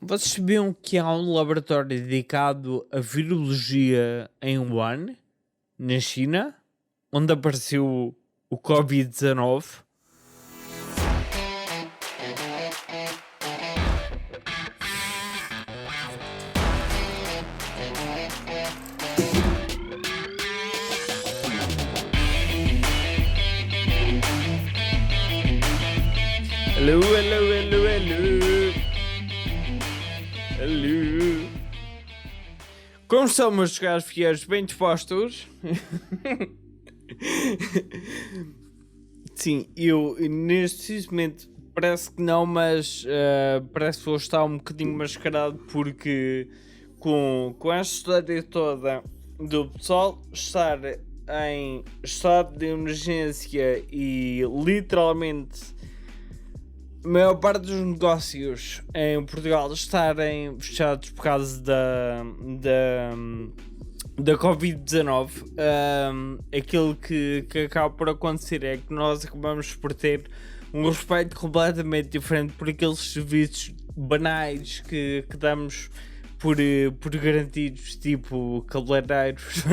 Vocês sabiam que há um laboratório dedicado à virologia em Wuhan, na China, onde apareceu o Covid-19? Alô, alô, alô, alô. Alô. Como estão, meus caros fiéis? Bem dispostos? Sim, eu neste momento parece que não, mas parece que vou estar um bocadinho mascarado porque com esta história toda do pessoal estar em estado de emergência e literalmente a maior parte dos negócios em Portugal estarem fechados por causa da Covid-19, aquilo que acaba por acontecer é que nós acabamos por ter um respeito completamente diferente por aqueles serviços banais que damos por garantidos, tipo cabeleireiros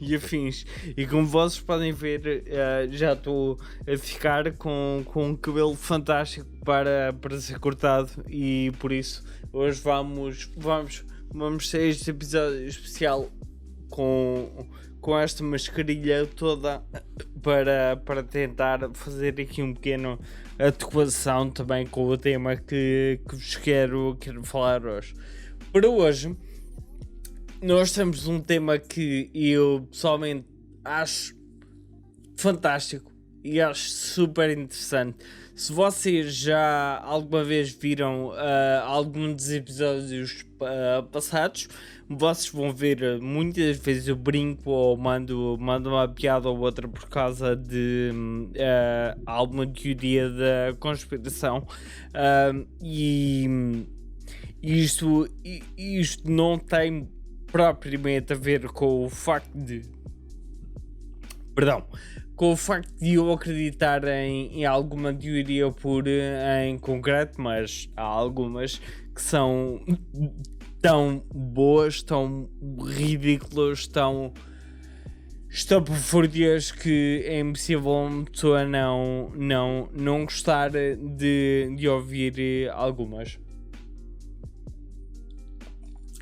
e afins. E como vocês podem ver, já estou a ficar com um cabelo fantástico para ser cortado, e por isso hoje vamos ter este episódio especial com esta mascarilha toda para tentar fazer aqui um pequeno adequação também com o tema que vos quero falar hoje. Para hoje, nós temos um tema que eu pessoalmente acho fantástico e acho super interessante. Se vocês já alguma vez viram algum dos episódios passados, vocês vão ver muitas vezes eu brinco ou mando uma piada ou outra por causa de alguma teoria da conspiração, e isto não tem propriamente a ver com o facto de eu acreditar em alguma teoria em concreto, mas há algumas que são tão boas, tão ridículas, tão estapafúrdias que é impossível uma pessoa não gostar de ouvir algumas.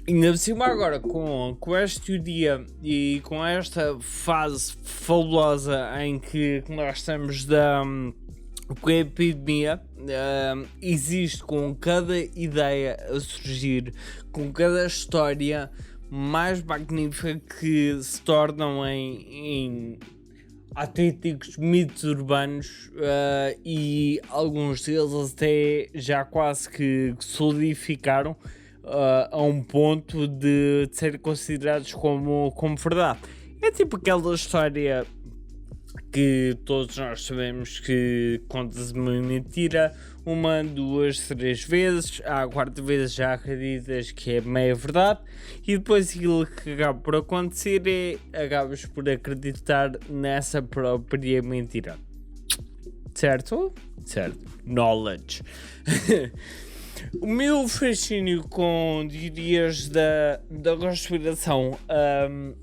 Ainda por cima agora, com este teoria e com esta fase fabulosa em que nós estamos com a epidemia, existe com cada ideia a surgir, com cada história mais magnífica que se tornam em autênticos mitos urbanos, e alguns deles até já quase que solidificaram a um ponto de serem considerados como verdade. É tipo aquela história que todos nós sabemos que conta-se uma mentira uma, duas, três vezes, à quarta vez já acreditas que é meia verdade, e depois aquilo que acaba por acontecer é acabas por acreditar nessa própria mentira. Certo? Certo. Knowledge. O meu fascínio com teorias da conspiração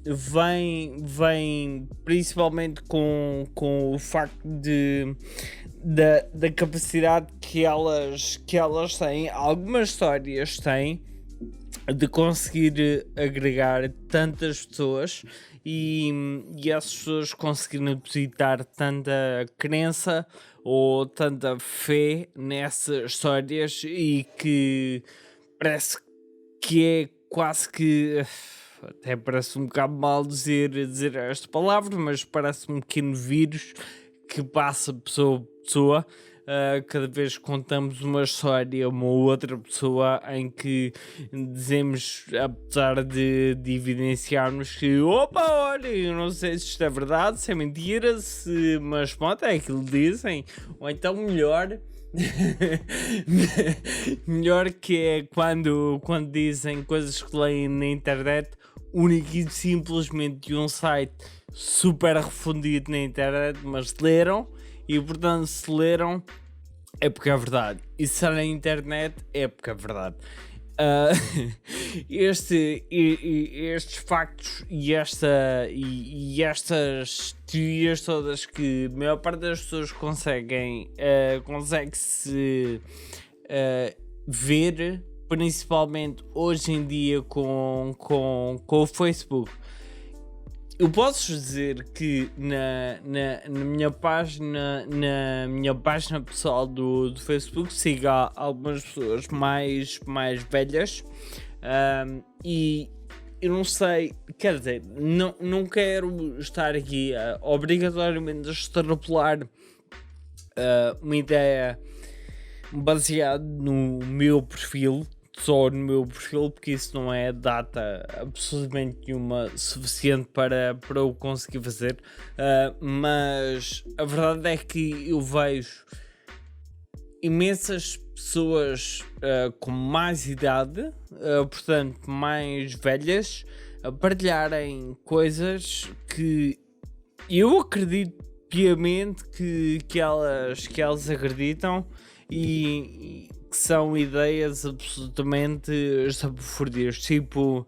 vem principalmente com o facto da capacidade que elas têm, algumas histórias têm, de conseguir agregar tantas pessoas e essas pessoas conseguirem depositar tanta crença ou tanta fé nessas histórias, e que parece que é quase que, até parece um bocado mal dizer esta palavra, mas parece um pequeno vírus que passa pessoa a pessoa. Cada vez que contamos uma história, uma outra pessoa, em que dizemos, apesar de evidenciarmos que, opa, olha, eu não sei se isto é verdade, se é mentira, mas pronto, é aquilo que dizem. Ou então melhor melhor que é quando dizem coisas que leem na internet, único e simplesmente de um site super refundido na internet, mas leram. E portanto, se leram, é porque é verdade. E se é na internet, é porque é verdade. Ah, estes factos e estas teorias todas que a maior parte das pessoas consegue-se ver, principalmente hoje em dia com o Facebook. Eu posso dizer que na minha página pessoal do Facebook siga algumas pessoas mais velhas, e eu não sei, quer dizer, não quero estar aqui obrigatoriamente a extrapolar uma ideia baseada no meu perfil, só no meu perfil, porque isso não é data absolutamente nenhuma suficiente para eu conseguir fazer, mas a verdade é que eu vejo imensas pessoas com mais idade, portanto mais velhas, a partilharem coisas que eu acredito piamente que elas acreditam e que são ideias absolutamente estapafúrdias. Tipo,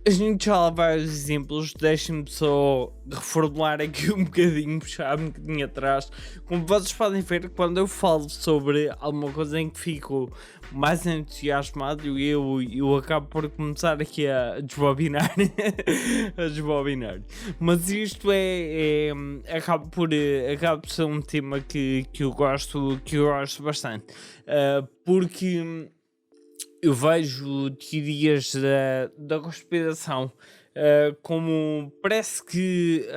a gente já lá vários exemplos, deixem-me só reformular aqui um bocadinho, puxar um bocadinho atrás. Como vocês podem ver, quando eu falo sobre alguma coisa em que fico mais entusiasmado, eu acabo por começar aqui a desbobinar. A desbobinar. Mas isto acaba por ser um tema que eu gosto bastante. Porque eu vejo teorias da conspiração como parece que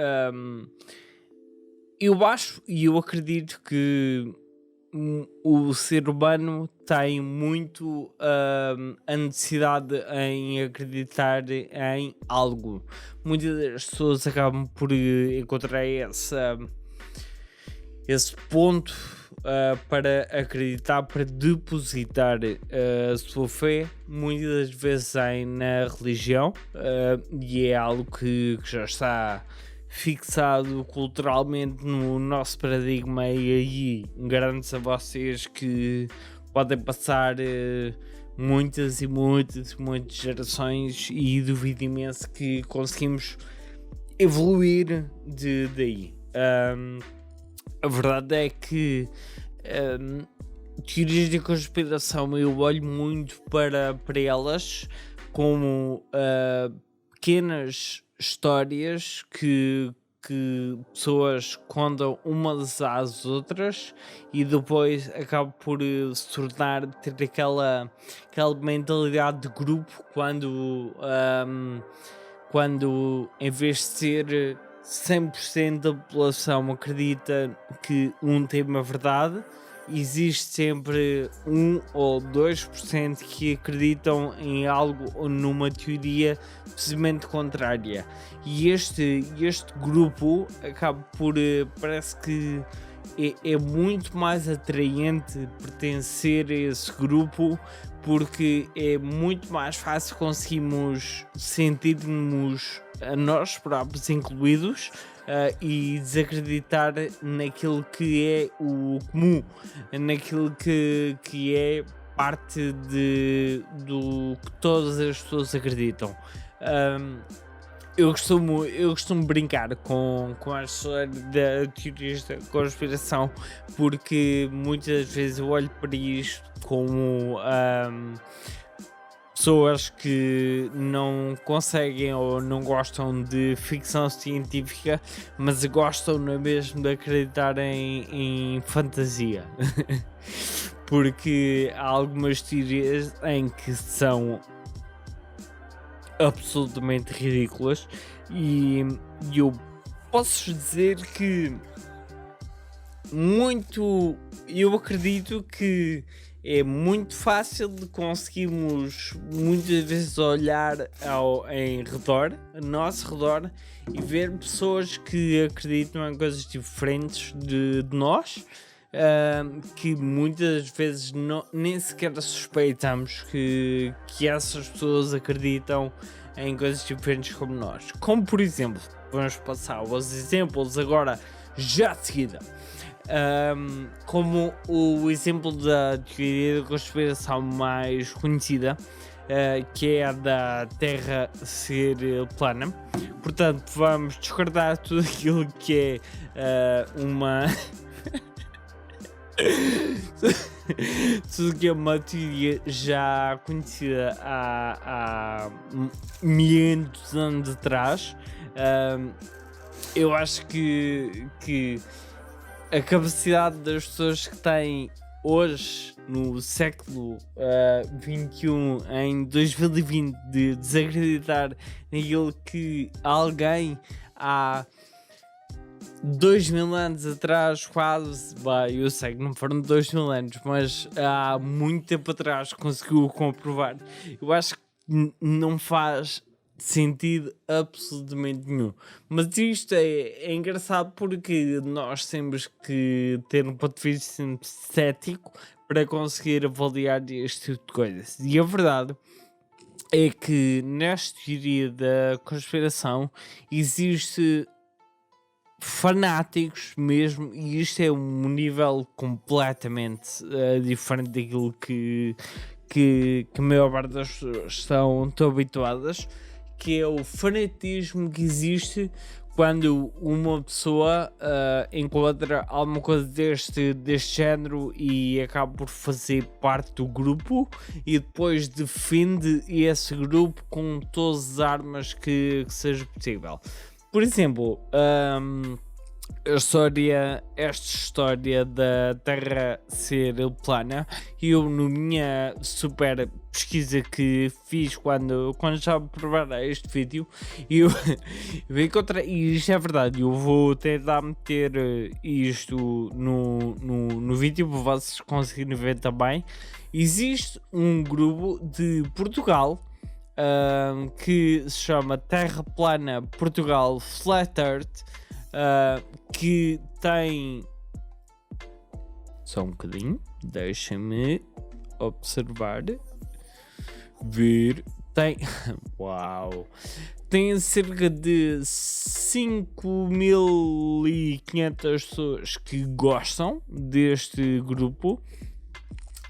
eu acho e eu acredito que o ser humano tem muito a necessidade em acreditar em algo. Muitas das pessoas acabam por encontrar esse ponto para acreditar, para depositar a sua fé, muitas das vezes na religião, e é algo que já está fixado culturalmente no nosso paradigma, e aí garanto a vocês que podem passar muitas gerações e duvido imenso que conseguimos evoluir daí. A verdade é que teorias de conspiração eu olho muito para elas como pequenas histórias que pessoas contam umas às outras e depois acaba por se tornar ter aquela mentalidade de grupo quando em vez de ser 100% da população acredita que um tem uma verdade, existe sempre 1 ou 2% que acreditam em algo ou numa teoria precisamente contrária. E este grupo acaba por, parece que é muito mais atraente pertencer a esse grupo, porque é muito mais fácil conseguirmos sentir-nos a nós próprios incluídos e desacreditar naquilo que é o comum, naquilo que é parte do que todas as pessoas acreditam. Eu costumo brincar com as histórias de teorias da conspiração, porque muitas vezes eu olho para isto como pessoas que não conseguem ou não gostam de ficção científica, mas gostam na mesmo de acreditar em fantasia. Porque há algumas teorias em que são absolutamente ridículas e eu posso dizer que eu acredito que é muito fácil de conseguirmos muitas vezes olhar em redor, ao nosso redor, e ver pessoas que acreditam em coisas diferentes de nós, que muitas vezes nem sequer suspeitamos que essas pessoas acreditam em coisas diferentes como nós. Como por exemplo, vamos passar aos exemplos agora já de seguida. como o exemplo da teoria da conspiração mais conhecida, que é a da Terra ser plana. Portanto, vamos discordar tudo aquilo que é uma. Tudo que é uma teoria já conhecida há milhares de anos atrás. Eu acho que a capacidade das pessoas que têm hoje, no século XXI, em 2020, de desacreditar naquilo que alguém há 2000 anos atrás, quase, eu sei que não foram 2000 anos, mas há muito tempo atrás conseguiu comprovar. Eu acho que não faz sentido absolutamente nenhum. Mas isto é engraçado porque nós temos que ter um ponto de vista cético para conseguir avaliar este tipo de coisas. E a verdade é que nesta teoria da conspiração existe fanáticos mesmo, e isto é um nível completamente diferente daquilo que a maior parte das pessoas estão habituadas, que é o fanatismo que existe quando uma pessoa encontra alguma coisa deste género e acaba por fazer parte do grupo e depois defende esse grupo com todas as armas que seja possível. Por exemplo, esta história da Terra ser plana, eu na minha super pesquisa que fiz quando já preparei este vídeo, eu encontrei, e isto é verdade, eu vou tentar meter isto no vídeo para vocês conseguirem ver também. Existe um grupo de Portugal que se chama Terra Plana Portugal Flat Earth, que tem, só um bocadinho, deixem-me observar, ver, tem, uau, tem cerca de 5.500 pessoas que gostam deste grupo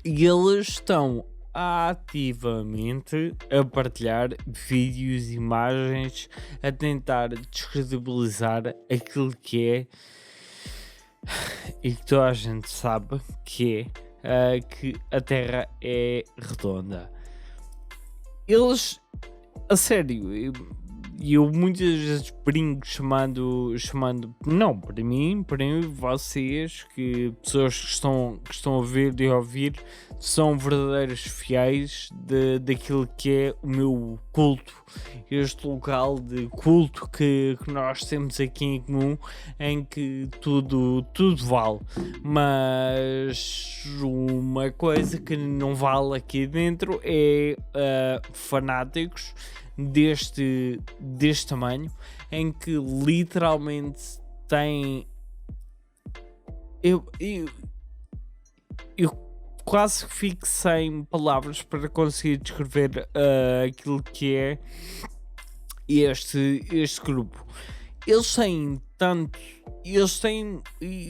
e eles estão ativamente a partilhar vídeos, imagens, a tentar descredibilizar aquilo que é e que toda a gente sabe que é que a Terra é redonda. Eles, a sério, eu muitas vezes brinco chamando, não, para mim, vocês, que pessoas que estão a ver e a ouvir, são verdadeiros fiéis daquilo que é o meu culto, este local de culto que nós temos aqui em comum, em que tudo vale, mas uma coisa que não vale aqui dentro é fanáticos deste tamanho, em que literalmente tem, eu quase que fico sem palavras para conseguir descrever aquilo que é este grupo. Eles têm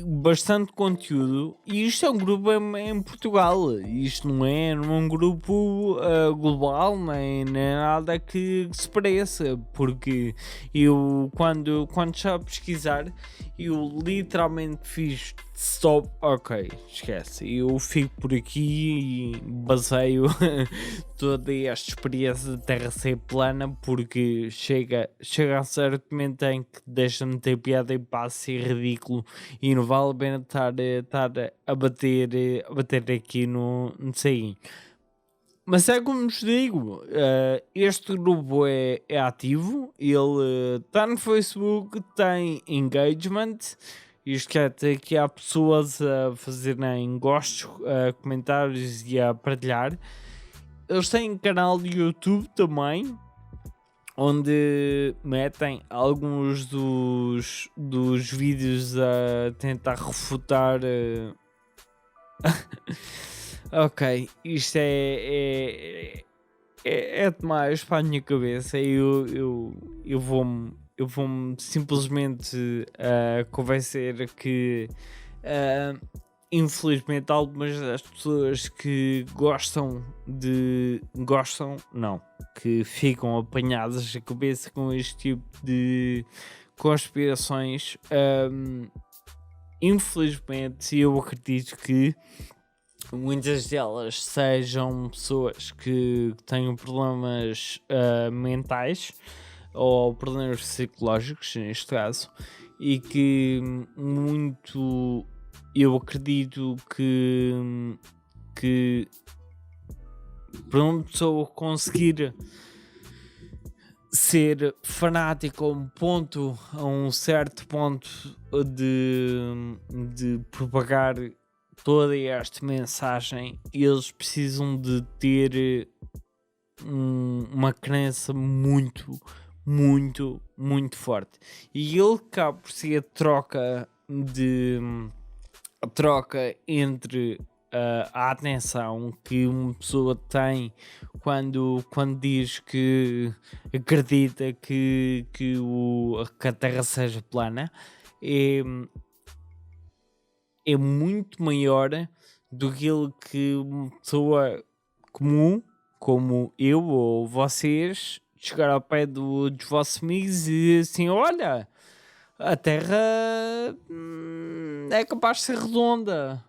bastante conteúdo, e isto é um grupo em Portugal, isto não é um grupo global, nem nada que se pareça, porque eu quando já a pesquisar, eu literalmente fiz stop, ok, esquece, eu fico por aqui e baseio toda esta experiência de Terra ser plana, porque chega a certo momento em que deixa-me ter piada e passa a ser ridículo e não vale a pena estar a bater aqui no ceguinho. Mas é como vos digo, este grupo é ativo, ele está no Facebook, tem engagement, isto quer dizer que há pessoas a fazerem gostos, comentários e a partilhar. Eles têm canal de YouTube também, onde metem alguns dos vídeos a tentar refutar. Ok, isto é demais para a minha cabeça. Eu vou-me simplesmente convencer que Infelizmente, algumas das pessoas que que ficam apanhadas a cabeça com este tipo de conspirações, infelizmente, eu acredito que muitas delas sejam pessoas que tenham problemas mentais ou problemas psicológicos, neste caso, e que eu acredito que para uma pessoa conseguir ser fanático a um certo ponto de propagar toda esta mensagem, eles precisam de ter uma crença muito, muito, muito forte. E ele acaba por ser a troca entre a atenção que uma pessoa tem quando diz que acredita que a Terra seja plana, é muito maior do que aquilo que uma pessoa comum, como eu ou vocês, chegar ao pé dos vossos amigos e dizer assim: olha, a Terra é capaz de ser redonda.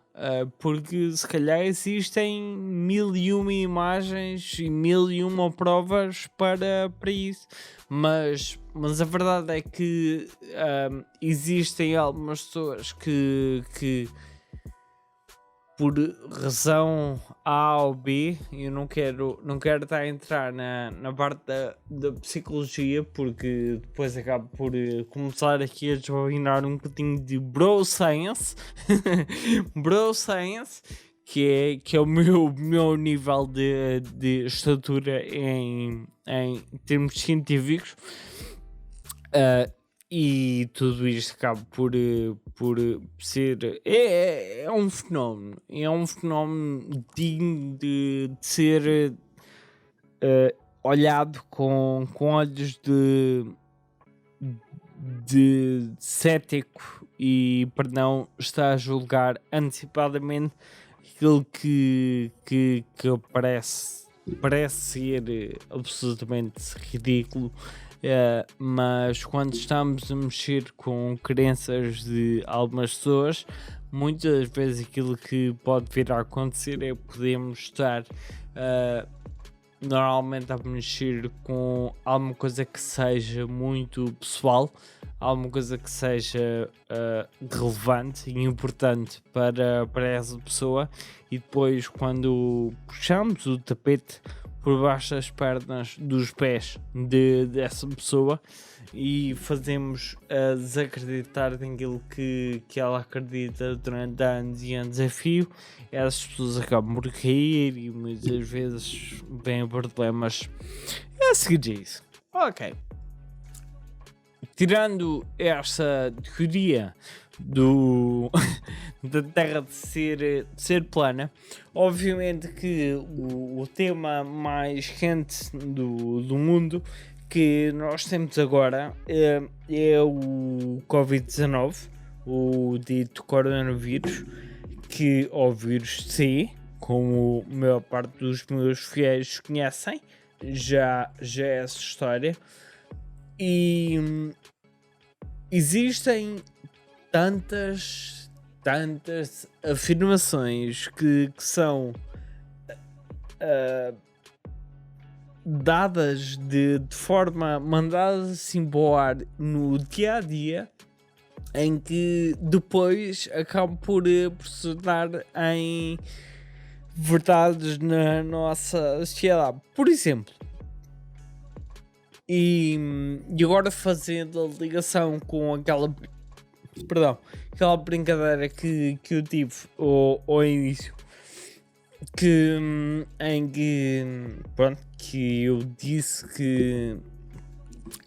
Porque se calhar existem 1001 imagens e 1001 provas para isso, mas a verdade é que existem algumas pessoas que por razão A ou B, eu não quero estar a entrar na parte da psicologia, porque depois acabo por começar aqui a desvendar um bocadinho de bro science, bro science, que é o meu nível de estatura em termos científicos. E tudo isto acaba por ser. É um fenómeno. É um fenómeno digno de ser olhado com olhos de cético e, perdão, está a julgar antecipadamente aquilo que parece ser absolutamente ridículo. Mas quando estamos a mexer com crenças de algumas pessoas, muitas vezes aquilo que pode vir a acontecer é podemos estar normalmente a mexer com alguma coisa que seja muito pessoal, alguma coisa que seja relevante e importante para essa pessoa, e depois quando puxamos o tapete por baixo das pernas, dos pés dessa pessoa e fazemos desacreditar naquilo que ela acredita durante anos e anos a fio, essas pessoas acabam por cair e muitas vezes vêm problemas a seguir isso. Ok. Tirando esta teoria da Terra de ser plana, obviamente que o tema mais quente do mundo que nós temos agora é o Covid-19, o dito coronavírus, que é o vírus C, como a maior parte dos meus fiéis conhecem, já é essa história. E existem tantas afirmações que são dadas de forma mandadas assim para o ar no dia a dia, em que depois acabam por se tornar em verdades na nossa sociedade. Por exemplo, e agora fazendo a ligação com aquela brincadeira que eu tive ao início, em que eu disse que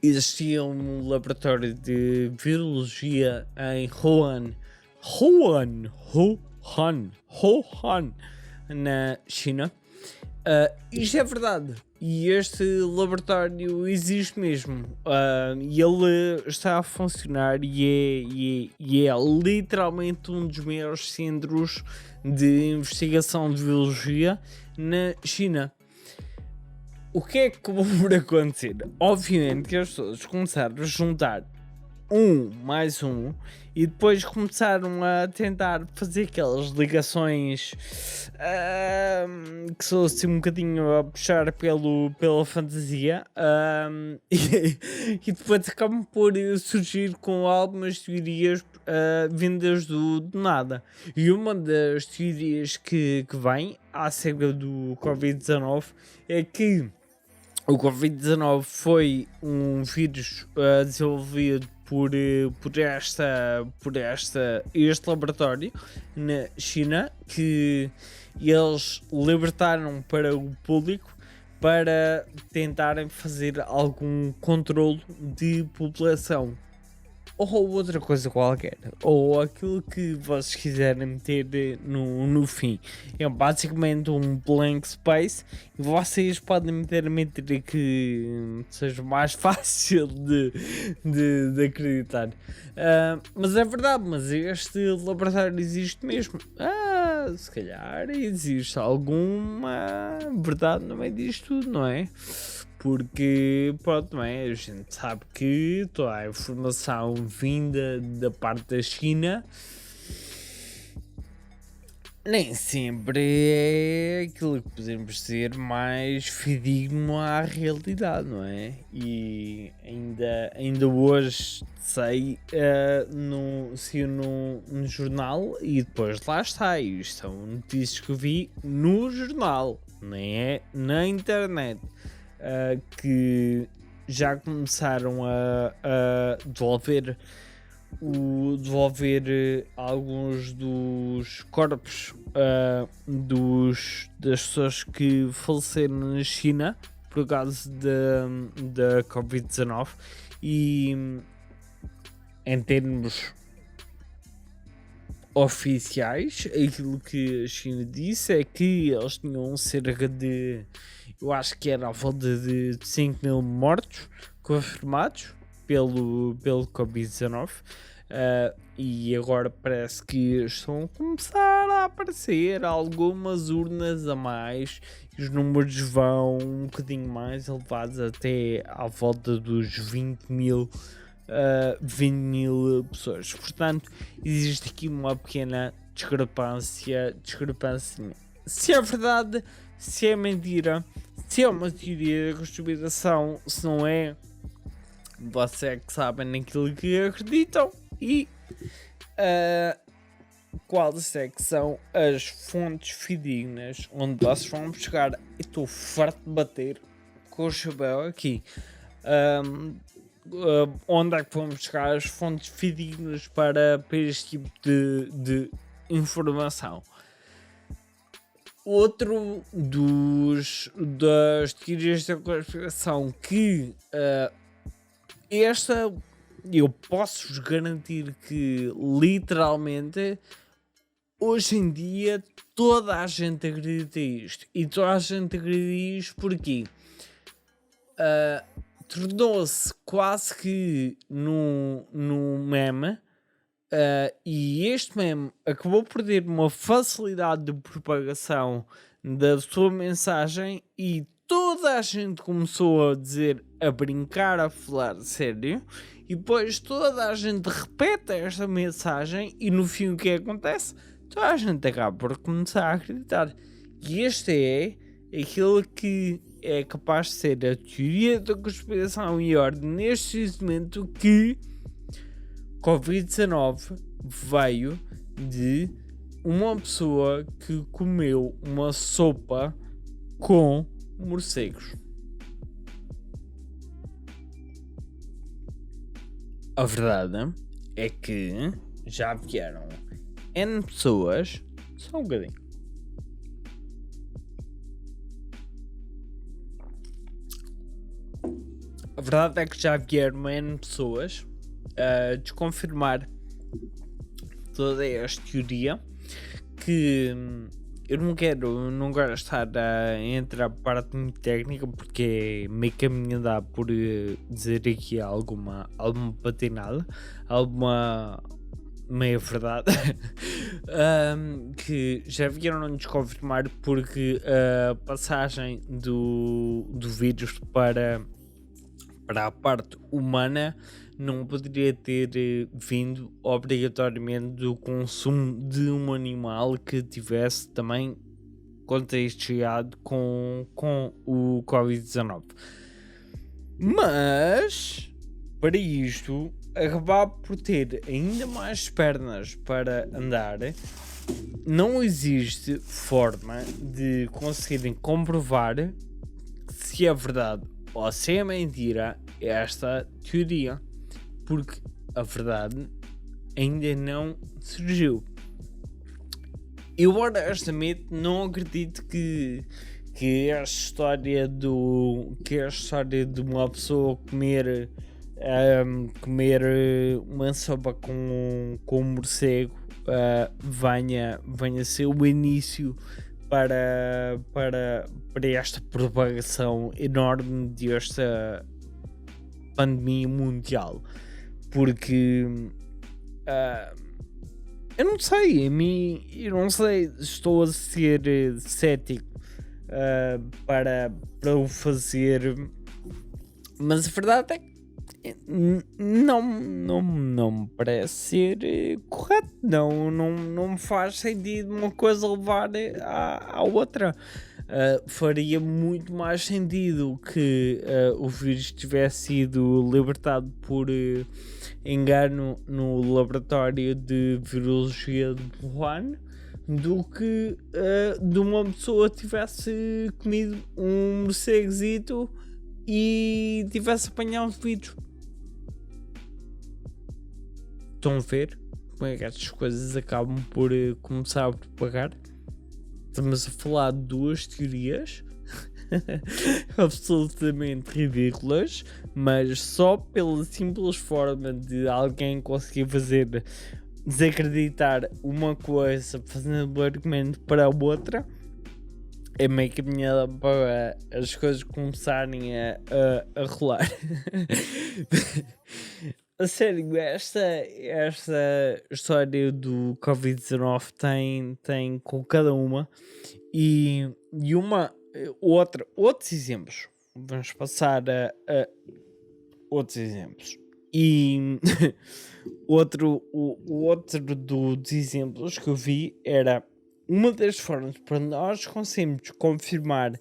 existia um laboratório de virologia em Wuhan, na China, Isto é verdade. E este laboratório existe mesmo. E ele está a funcionar e é literalmente um dos maiores centros de investigação de biologia na China. O que é que acabou por acontecer? Obviamente que as pessoas começaram a juntar um mais um e depois começaram a tentar fazer aquelas ligações que são assim um bocadinho a puxar pela fantasia e depois acabam por surgir com algumas teorias vindas do nada. E uma das teorias que vem acerca do Covid-19 é que o Covid-19 foi um vírus desenvolvido por este laboratório na China, que eles libertaram para o público para tentarem fazer algum controle de população. Ou outra coisa qualquer, ou aquilo que vocês quiserem meter no fim. É basicamente um blank space e vocês podem meter que seja mais fácil de acreditar. Mas é verdade, mas este laboratório existe mesmo. Se calhar existe alguma verdade no meio disto tudo, não é? Porque, pronto, não é? A gente sabe que toda a informação vinda da parte da China nem sempre é aquilo que podemos dizer mais fidedigno à realidade, não é? E ainda hoje sei, saiu no jornal e depois lá está. Isto são notícias que eu vi no jornal, nem é na internet. Que já começaram a devolver alguns dos corpos das pessoas que faleceram na China por causa da Covid-19 e em termos oficiais, aquilo que a China disse é que eles tinham cerca de, eu acho que era à volta de 5 mil mortos confirmados pelo Covid-19 e agora parece que estão a começar a aparecer algumas urnas a mais e os números vão um bocadinho mais elevados até à volta dos 20 mil pessoas. Portanto, existe aqui uma pequena discrepância. Se é verdade, se é mentira, se é uma teoria da conspiração, se não é, vocês é que sabem naquilo que acreditam e quais é que são as fontes fidedignas onde vocês vão buscar. E estou farto de bater com o chapéu aqui. Onde é que vamos buscar as fontes fidedignas para este tipo de informação? Outro das teorias da conspiração que esta eu posso-vos garantir que literalmente hoje em dia toda a gente acredita isto e toda a gente acredita isto porque tornou-se quase que num meme e este meme acabou por ter uma facilidade de propagação da sua mensagem e toda a gente começou a dizer, a brincar, a falar sério e depois toda a gente repete esta mensagem e no fim o que acontece? Toda a gente acaba por começar a acreditar e este é aquilo que é capaz de ser a teoria da conspiração maior neste momento que Covid-19 veio de uma pessoa que comeu uma sopa com morcegos. A verdade é que já vieram N pessoas, só um bocadinho. A verdade é que já vieram N pessoas a desconfirmar toda esta teoria que eu não quero estar a entrar para a parte muito técnica porque é meio caminho andar por dizer aqui alguma patinada, alguma meia verdade que já vieram nos confirmar porque a passagem do vírus para a parte humana não poderia ter vindo obrigatoriamente do consumo de um animal que tivesse também contagiado com o Covid-19. Mas, para isto, acabar por ter ainda mais pernas para andar, não existe forma de conseguirem comprovar se é verdade ou se é mentira esta teoria, porque a verdade ainda não surgiu. Eu honestamente não acredito que esta história de uma pessoa comer uma sopa com um morcego venha ser o início para esta propagação enorme desta pandemia mundial, porque eu não sei, estou a ser cético para o fazer, mas a verdade é que não me parece ser correto. Não me faz sentido uma coisa levar à outra. Faria muito mais sentido que o vírus tivesse sido libertado por engano no laboratório de virologia de Wuhan do que de uma pessoa tivesse comido um morcegozito e tivesse apanhado o vírus. Estão a ver como é que estas coisas acabam por começar a propagar? Estamos a falar de duas teorias absolutamente ridículas, mas só pela simples forma de alguém conseguir fazer desacreditar uma coisa fazendo o argumento para a outra, é meio caminhada para as coisas começarem a rolar. A sério, esta história do Covid-19 tem com cada uma e outros exemplos. Vamos passar a outros exemplos. E o outro dos exemplos que eu vi era uma das formas para nós conseguirmos confirmar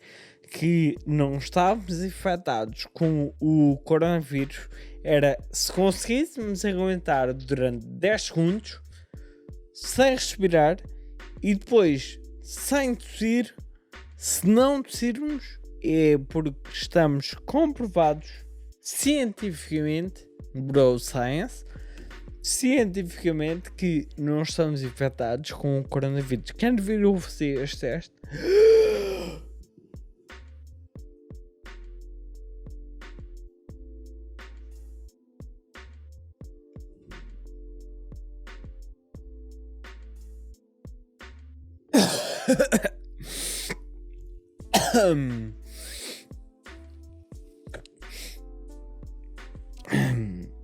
que não estávamos infectados com o coronavírus era se conseguíssemos aguentar durante 10 segundos sem respirar e depois sem tossir. Se não tossirmos é porque estamos comprovados cientificamente, bro science, cientificamente que não estamos infectados com o coronavírus. Querem ver eu fazer este teste?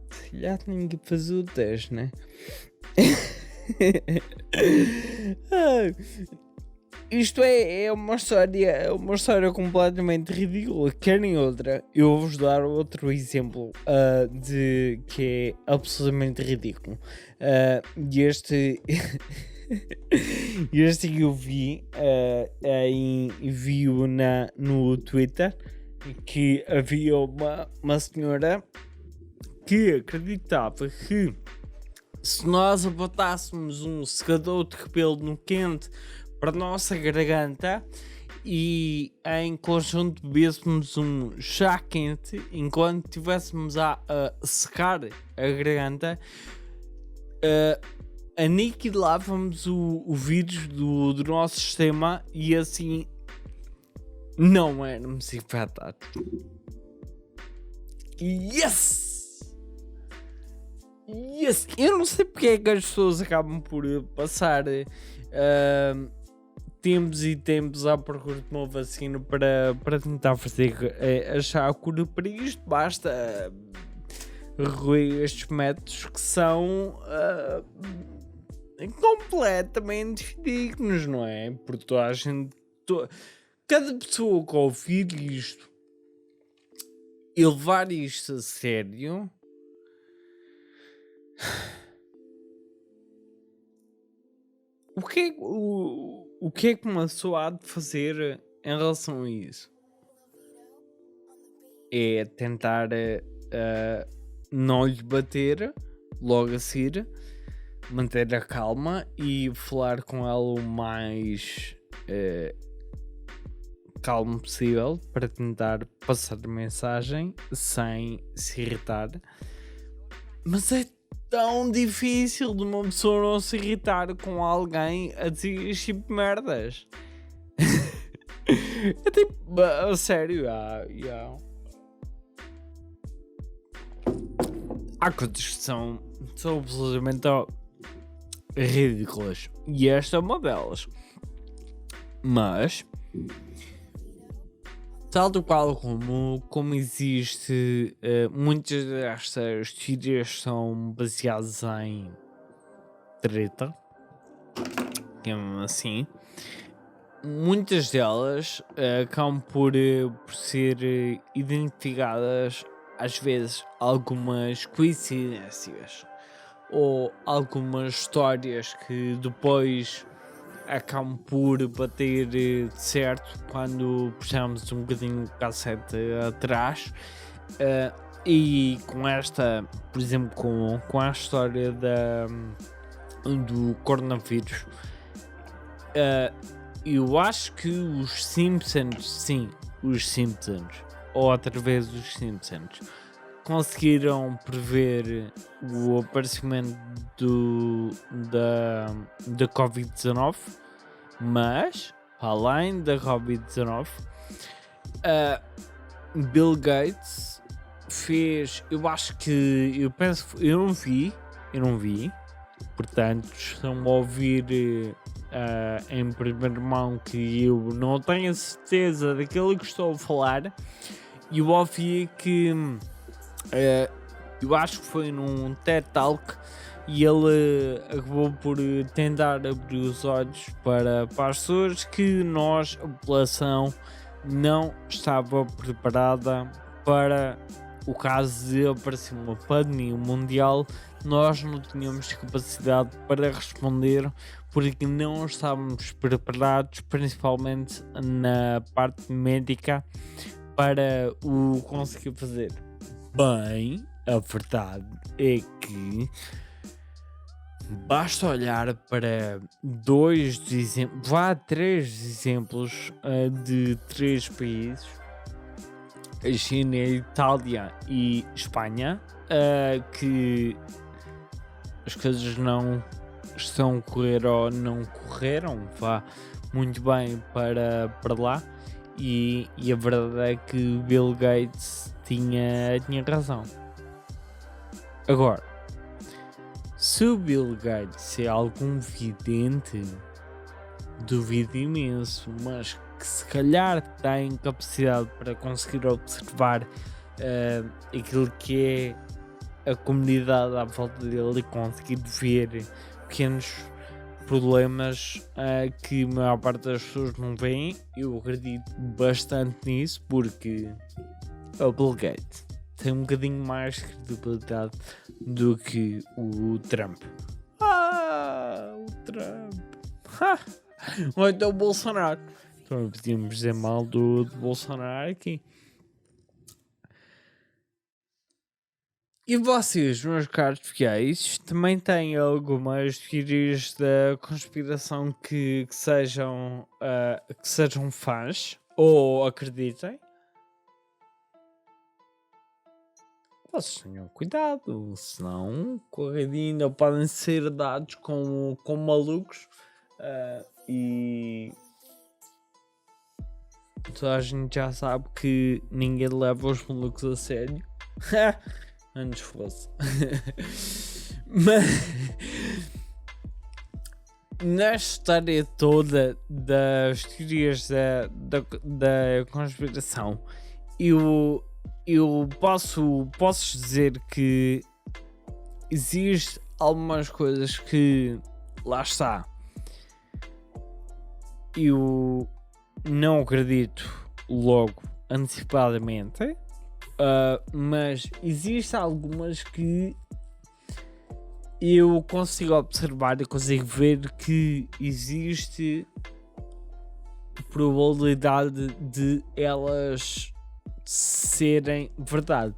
Se calhar tenho que fazer o teste, né? Isto é uma história completamente ridícula. Querem outra? Eu vou-vos dar outro exemplo de que é absolutamente ridículo. Este que eu vi vi-o no Twitter, que havia uma senhora que acreditava que se nós botássemos um secador de cabelo no quente para a nossa garganta e em conjunto bebêssemos um chá quente enquanto estivéssemos a secar a garganta, aniquilávamos o vírus do nosso sistema e assim não éramos infectados. Yes! Eu não sei porque é que as pessoas acabam por passar tempos e tempos à procura de uma vacina para tentar achar a cura para isto. Basta recorrer a estes métodos que são completamente fidedignos, não é? Porque toda a gente, cada pessoa que ouvir isto e levar isto a sério, o que é que uma pessoa há de fazer em relação a isso? É tentar não lhe bater logo a seguir, manter a calma e falar com ela o mais calmo possível para tentar passar a mensagem sem se irritar. Mas é tão difícil de uma pessoa não se irritar com alguém a dizer este tipo de merdas. É tipo, a sério, há coisas que são absolutamente ridículas. E esta é uma delas. Mas, tal do qual como existe, muitas destas teorias são baseadas em treta, digamos assim. Muitas delas acabam por ser identificadas, às vezes, algumas coincidências ou algumas histórias que depois acabam por bater de certo quando puxamos um bocadinho o cassete atrás. E com esta, por exemplo, com a história do coronavírus, eu acho que os Simpsons, ou através dos Simpsons, conseguiram prever o aparecimento da Covid-19, mas, além da Covid-19, Bill Gates fez, eu não vi, portanto, estão a ouvir em primeira mão que eu não tenho a certeza daquilo que estou a falar. E eu ouvi que eu acho que foi num TED Talk e ele acabou por tentar abrir os olhos para as pessoas que nós, a população, não estava preparada para o caso de aparecer uma pandemia mundial. Nós não tínhamos capacidade para responder porque não estávamos preparados, principalmente na parte médica, para o conseguir fazer. Bem, a verdade é que basta olhar para três exemplos de três países, a China, a Itália e Espanha, que as coisas não estão a correr ou não correram muito bem para lá. E a verdade é que Bill Gates tinha razão. Agora, se o Bill Gates é algum vidente, duvido imenso, mas que se calhar tem capacidade para conseguir observar aquilo que é a comunidade à volta dele e conseguir ver pequenos problemas que a maior parte das pessoas não veem. Eu acredito bastante nisso porque o Bill Gates tem um bocadinho mais credibilidade do que o Trump. O Trump. Ou então o Bolsonaro. Então podíamos dizer mal do Bolsonaro aqui. E vocês, meus caros fiéis, também têm algumas teorias da conspiração que sejam fãs ou acreditem? Vocês tenham cuidado, senão ainda podem ser dados como malucos e toda a gente já sabe que ninguém leva os malucos a sério. Antes fosse. na história toda das teorias da conspiração, eu posso dizer que existe algumas coisas que, lá está, eu não acredito logo antecipadamente, mas existem algumas que eu consigo observar e consigo ver que existe probabilidade de elas serem verdade,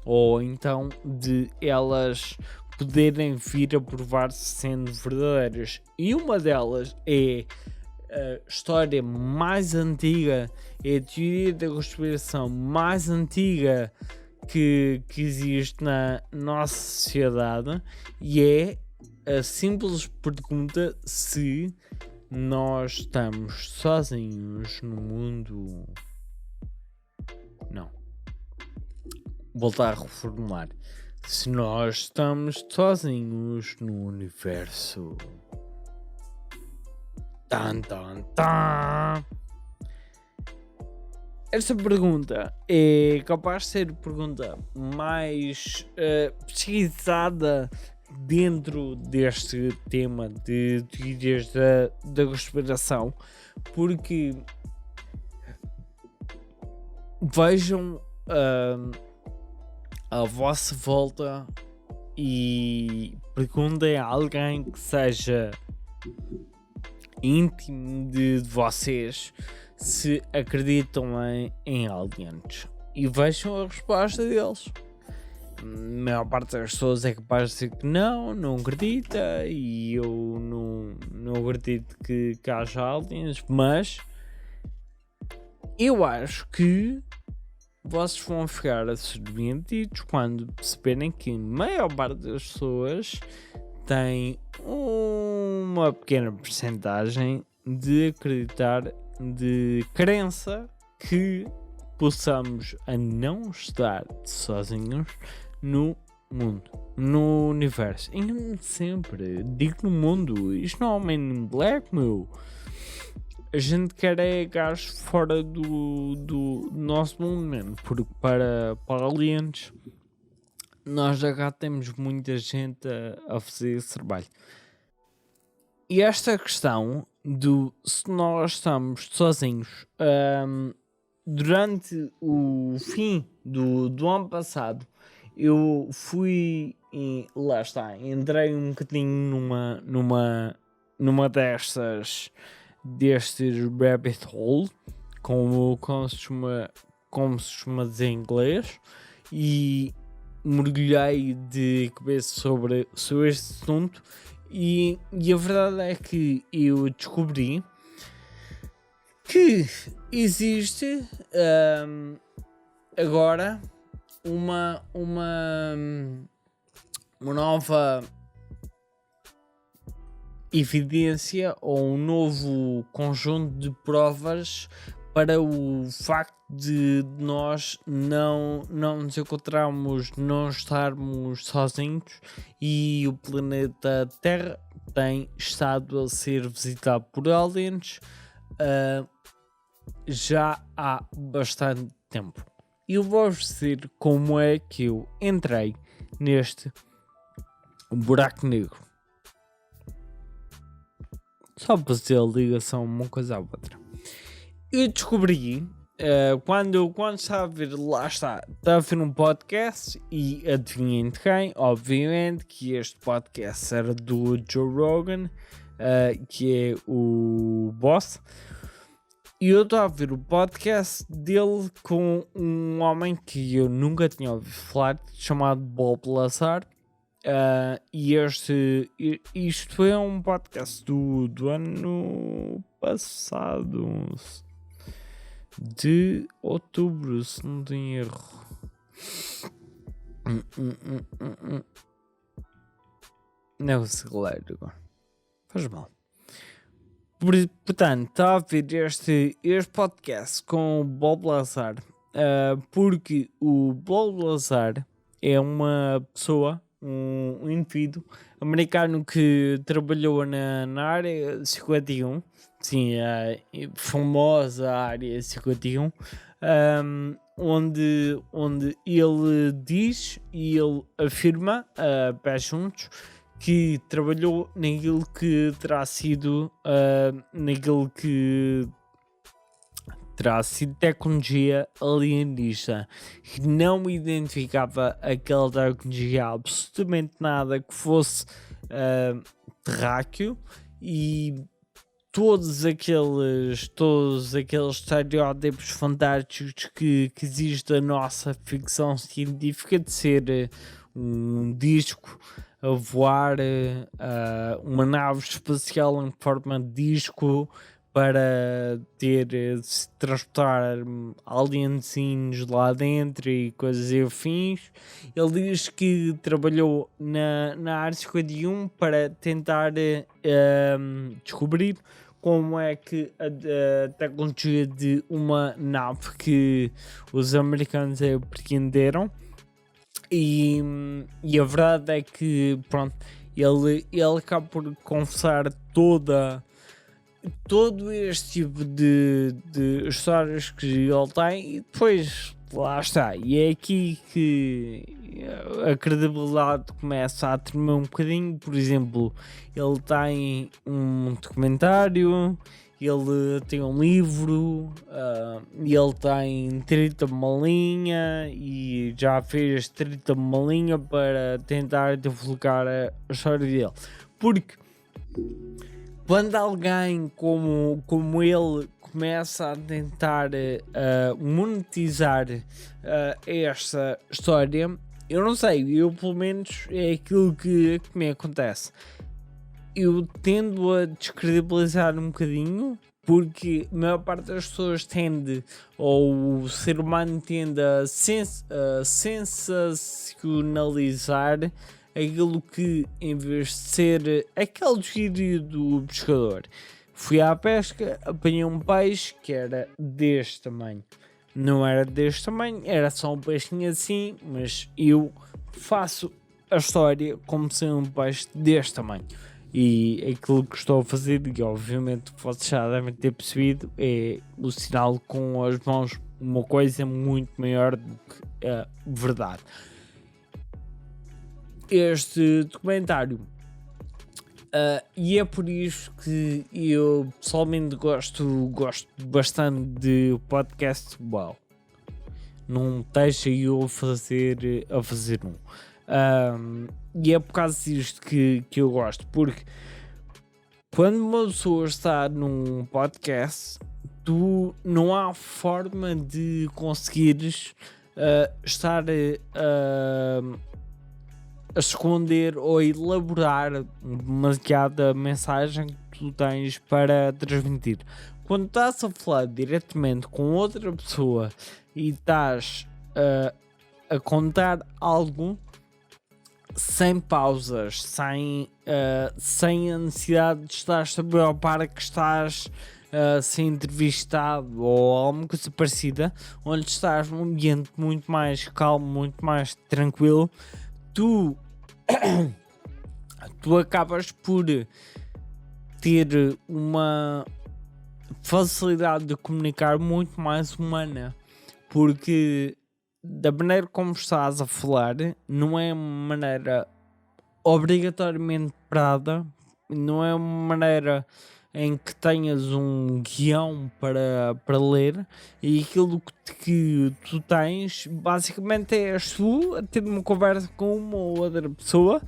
ou então de elas poderem vir a provar-se sendo verdadeiras. E uma delas é a história mais antiga, é a teoria da conspiração mais antiga que existe na nossa sociedade, e é a simples pergunta se nós estamos sozinhos no mundo. Não. Voltar a reformular. Se nós estamos sozinhos no universo. Tan, tan, tan. Esta pergunta é capaz de ser a pergunta mais pesquisada dentro deste tema de teorias da conspiração, porque vejam à vossa volta e perguntem a alguém que seja íntimo de vocês se acreditam em aliens, e vejam a resposta deles. A maior parte das pessoas é capaz de dizer que não acredita, e eu não acredito que haja aliens, mas eu acho que vocês vão ficar surpreendidos quando perceberem que a maior parte das pessoas tem uma pequena porcentagem de acreditar, de crença que possamos a não estar sozinhos no mundo, no universo. Engano-me sempre, digo no mundo, isto não é Man in Black, meu. A gente quer é gajos fora do nosso mundo mesmo, porque para aliens nós já cá temos muita gente a fazer esse trabalho. E esta questão do se nós estamos sozinhos, durante o fim do ano passado, eu fui e lá está, entrei um bocadinho numa destes rabbit hole, como se costuma dizer em inglês, e mergulhei de cabeça sobre este assunto, e a verdade é que eu descobri que existe agora uma nova evidência, ou um novo conjunto de provas para o facto de nós não nos encontrarmos, não estarmos sozinhos, e o planeta Terra tem estado a ser visitado por aliens já há bastante tempo. Eu vou-vos dizer como é que eu entrei neste buraco negro, só para fazer a ligação uma coisa à outra. Eu descobri, quando estava a ver, lá está, estava a ver um podcast, e adivinhem de quem? Obviamente que este podcast era do Joe Rogan, que é o boss. E eu estava a ver o podcast dele com um homem que eu nunca tinha ouvido falar, chamado Bob Lazar. E isto foi um podcast do ano passado, de outubro, se não tenho erro. Não consigo ler agora, faz mal. Portanto, estava a ver este podcast com o Bob Lazar, porque o Bob Lazar é uma pessoa um indivíduo americano que trabalhou na área 51, sim, a famosa área 51, onde ele diz e ele afirma, pés juntos, que trabalhou naquilo que terá sido tecnologia alienígena, que não identificava aquela tecnologia absolutamente nada que fosse terráqueo, e todos aqueles estereótipos fantásticos que existe da nossa ficção científica, de ser um disco a voar, uma nave espacial em forma de disco, para se transportar alienzinhos lá dentro e coisas e afins. Ele diz que trabalhou na área 51 para tentar descobrir como é que a tecnologia de uma nave que os americanos apreenderam. E a verdade é que, pronto, ele acaba por confessar todo este tipo de histórias que ele tem, e depois lá está. E é aqui que a credibilidade começa a tremer um bocadinho. Por exemplo, ele tem um documentário, ele tem um livro, ele tem 30 uma linha, e já fez 30 uma linha para tentar divulgar a história dele. Porque quando alguém como ele começa a tentar monetizar esta história, eu não sei, eu pelo menos é aquilo que me acontece. Eu tendo a descredibilizar um bocadinho, porque a maior parte das pessoas tende, ou o ser humano tende a sensacionalizar aquilo que, em vez de ser aquele gírio do pescador, fui à pesca, apanhei um peixe que era deste tamanho. Não era deste tamanho, era só um peixinho assim, mas eu faço a história como sendo um peixe deste tamanho. E aquilo que estou a fazer, e obviamente vocês já devem ter percebido, é o sinal com as mãos, uma coisa muito maior do que a verdade. Este documentário, e é por isso que eu pessoalmente gosto bastante de podcast. Uau, não deixa eu a fazer um. E é por causa disto que eu gosto, porque quando uma pessoa está num podcast, tu não há forma de conseguires estar a esconder ou elaborar demasiada mensagem que tu tens para transmitir. Quando estás a falar diretamente com outra pessoa e estás a contar algo sem pausas, sem a necessidade de estar a preocupar que estás a ser entrevistado ou alguma coisa parecida, onde estás num ambiente muito mais calmo, muito mais tranquilo, tu acabas por ter uma facilidade de comunicar muito mais humana, porque da maneira como estás a falar não é uma maneira obrigatoriamente parada, não é uma maneira em que tenhas um guião para ler, e aquilo que tu tens basicamente é tu a ter uma conversa com uma ou outra pessoa,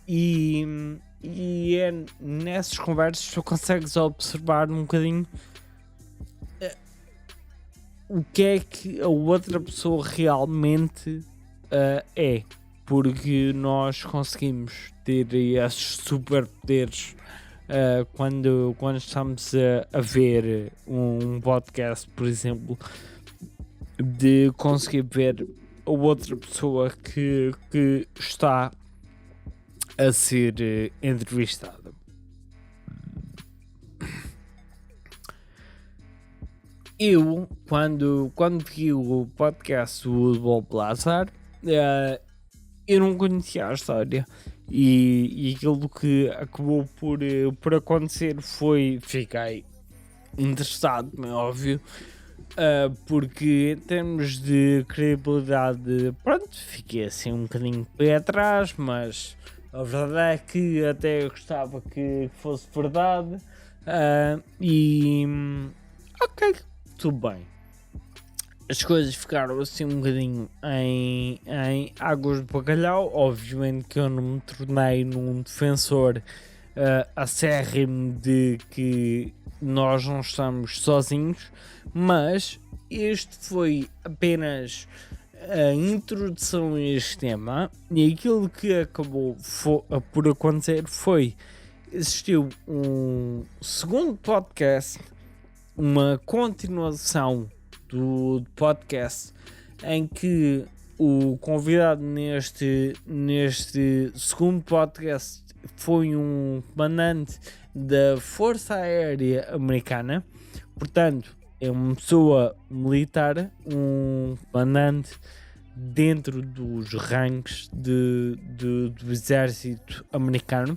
e é nessas conversas que tu consegues observar um bocadinho o que é que a outra pessoa realmente é, porque nós conseguimos ter esses superpoderes quando estamos a ver um podcast, por exemplo, de conseguir ver a outra pessoa que está a ser entrevistada. Eu, quando vi o podcast do Bob Lazar, eu não conhecia a história e aquilo que acabou por acontecer foi, fiquei interessado, como é óbvio, porque em termos de credibilidade, pronto, fiquei assim um bocadinho pé atrás, mas a verdade é que até gostava que fosse verdade, e ok, tudo bem. As coisas ficaram assim um bocadinho em águas de bacalhau. Obviamente que eu não me tornei num defensor acérrimo de que nós não estamos sozinhos, mas este foi apenas a introdução a este tema, e aquilo que acabou por acontecer foi: existiu um segundo podcast, uma continuação do podcast, em que o convidado neste segundo podcast foi um comandante da Força Aérea Americana, portanto é uma pessoa militar, um comandante dentro dos ranks do exército americano.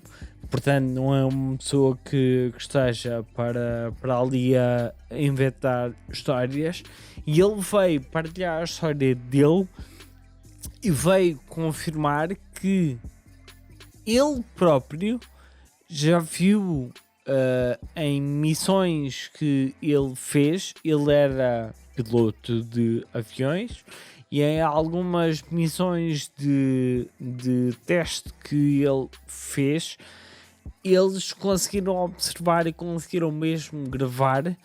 Portanto, não é uma pessoa que esteja para ali a inventar histórias. E ele veio partilhar a história dele e veio confirmar que ele próprio já viu em missões que ele fez. Ele era piloto de aviões, e em algumas missões de teste que ele fez, eles conseguiram observar e conseguiram mesmo gravar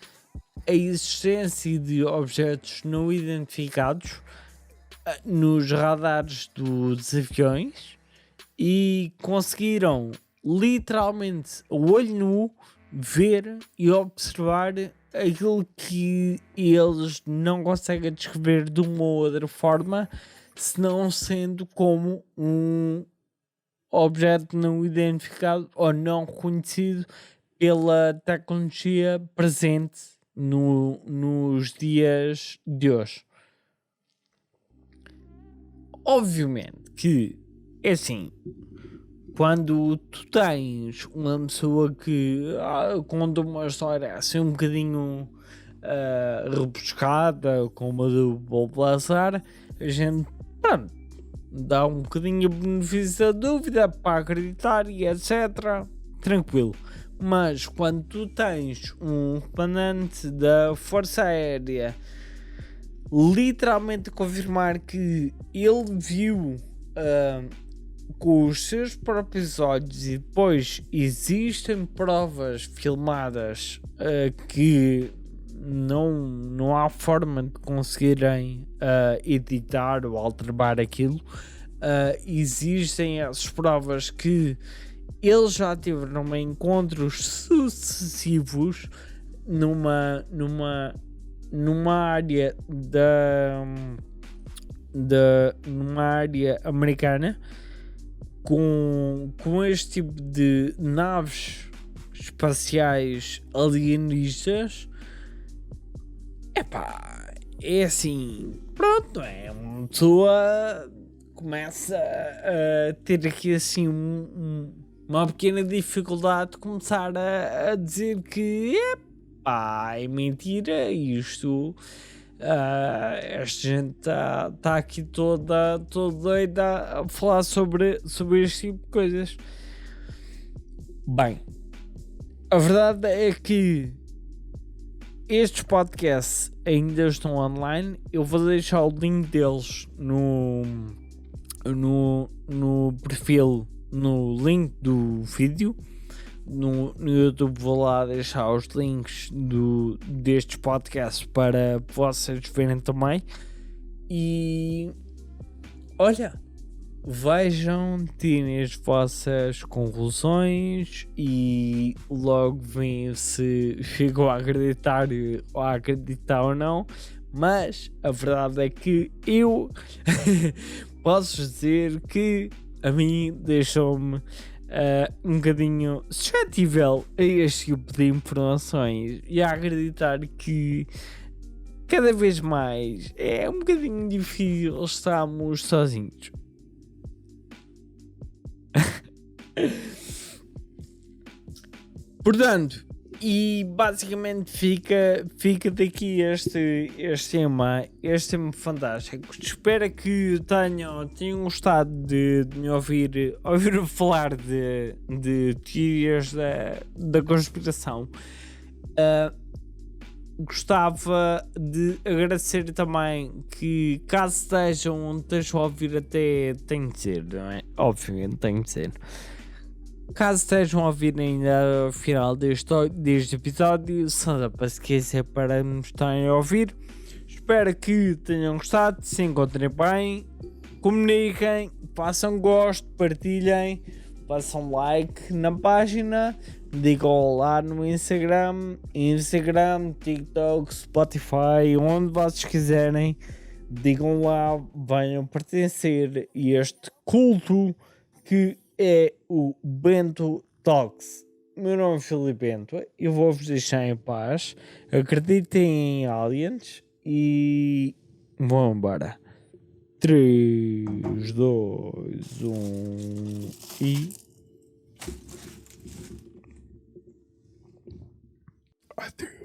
a existência de objetos não identificados nos radares dos aviões, e conseguiram literalmente, a olho nu, ver e observar aquilo que eles não conseguem descrever de uma ou outra forma, senão sendo como um objeto não identificado ou não reconhecido pela tecnologia presente nos dias de hoje. Obviamente que é assim, quando tu tens uma pessoa que conta uma história assim um bocadinho rebuscada, como a do Bob Lazar, a gente, pronto, dá um bocadinho a benefício da dúvida para acreditar e etc. Tranquilo. Mas quando tu tens um comandante da Força Aérea literalmente confirmar que ele viu com os seus próprios olhos, e depois existem provas filmadas que não há forma de conseguirem editar ou alterar aquilo, existem essas provas que eles já tiveram encontros sucessivos numa área numa área americana com este tipo de naves espaciais alienígenas. Epá, é assim, pronto, é uma pessoa começa a ter aqui assim uma pequena dificuldade de começar a dizer que é mentira isto. Esta gente está aqui toda doida a falar sobre este tipo de coisas. Bem, a verdade é que estes podcasts ainda estão online. Eu vou deixar o link deles no perfil, no link do vídeo. No YouTube vou lá deixar os links destes podcasts para vocês verem também. E olha, vejam, tirem as vossas conclusões e logo veem se chegou a acreditar ou não. Mas a verdade é que eu posso dizer que a mim deixou-me um bocadinho suscetível a este tipo de informações e a acreditar que cada vez mais é um bocadinho difícil estarmos sozinhos. Portanto, e basicamente fica daqui este tema fantástico. Espero que tenham gostado de me ouvir falar de teorias da conspiração. Gostava de agradecer também que, caso estejam a ouvir, até tem de ser, não é? Obviamente tem de ser. Caso estejam a ouvir ainda ao final deste episódio, só dá para se esquecer para me estarem a ouvir. Espero que tenham gostado, se encontrem bem, comuniquem, façam gosto, partilhem, façam like na página, digam olá no Instagram, TikTok, Spotify, onde vocês quiserem, digam lá, venham pertencer a este culto que é o Bento Talks. Meu nome é Filipe Bento, eu vou-vos deixar em paz, acreditem em aliens e vão embora. 3, 2, 1 e... Adeus.